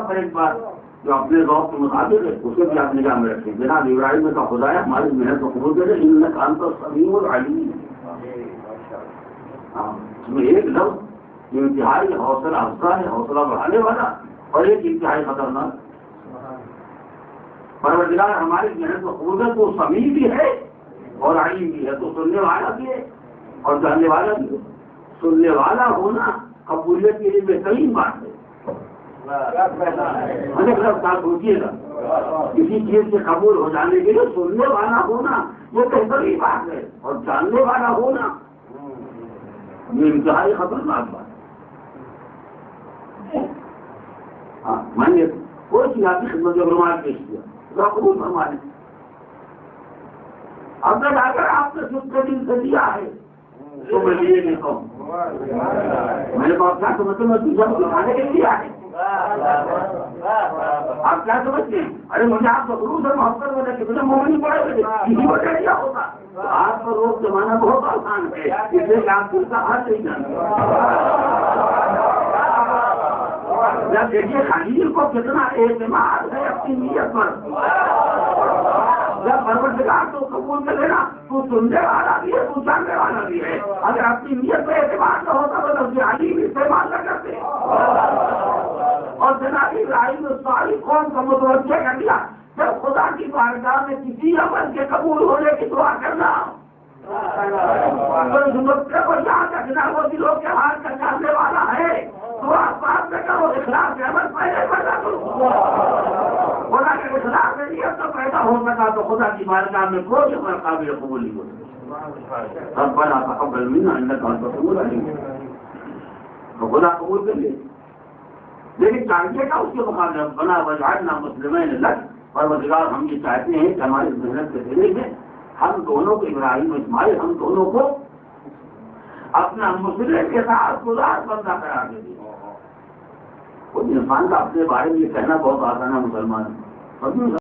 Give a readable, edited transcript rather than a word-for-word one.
پر ایک بات جو اپنے ذوق کے مطابق ہے اسے بھی آپ نگاہ میں رکھیں. جناب ابراہیم کا خدایا ہماری محنت کو قبول کرے. انک انت السمیع العلیم. اس میں ایک لفظ جو انتہائی حوصلہ افزا ہے, حوصلہ بڑھانے والا, اور ایک انتہائی خطرناک. پروردگار ہماری محنت کو قبول کرے تو وہ سمیع بھی ہے اور علیم بھی ہے, تو سننے والا بھی ہے اور جاننے والا بھی ہے. سننے والا ہونا قبولیت کے لیے بہترین بات ہے. سوچیے گا, کسی چیز سے قبول ہو جانے کے لیے سننے والا ہونا یہ بہترین بات ہے, اور جاننے والا ہونا یہ انتہائی خطرناک بات ہے. ہاں, میں نے کوئی چیز آپ کی خدمت میں فرمان پیش کیا, ذرا قبول فرما لیں. اب تک اگر آپ نے خود کو دل سے دیا ہے تو میں یہ نہیں کہوں, میں نے کہا کیا سمجھتے میں دوسرا کو دکھانے کے لیے آئے. آپ کیا سمجھتے ہیں؟ ارے مجھے آپ خلوص اور محبت میں دیکھے مجھے مومن پڑے ہوئے کسی وجہ کیا ہوتا. آپ پر روک جمانا بہت آسان ہے, اس لیے آپ کو اس کا حل نہیں جانتے. جب دیکھیے خلیل کو کتنا اعتماد ہے اپنی نیت پر. جب پروردگار تو قبول کر لینا, تو سننے والا بھی ہے, تو جاننے والا بھی ہے. اگر اپنی نیت پہ اعتماد نہ ہوتا تو لفظ علیم استعمال نہ کرتے. اور جناب ابراہیم نے ساری قوم کو متوجہ کر دیا, جب خدا کی بارگاہ میں کسی عمل کے قبول ہونے کی دعا کرنا کو یاد رکھنا, وہ دلوں کے حال کا جاننے والا ہے. دعا بات میں کرو, اخلاص کے عمل پہلے پیدا کرو. خدا کے اخلاص میں نیت تو پیدا ہو سکا تو خدا کی بارگاہ میں کوئی عمل قابل قبول نہیں ہو سکتا. ربنا تقبل منا انک انت السمیع العلیم. تو خدا قبول کر لے, لیکن چاہیے کا اس کے مقابلے بنا وجعلنا مسلمین لک. پروردگار ہم یہ چاہتے ہیں کہ ہماری محنت کے ذریعے میں ہم دونوں کو, ابراہیم اسماعیل, ہم دونوں کو اپنا مسلم کے ساتھ گزار بندہ کرا دے. کوئی انسان کا اپنے بارے میں یہ کہنا بہت آسان ہے مسلمان.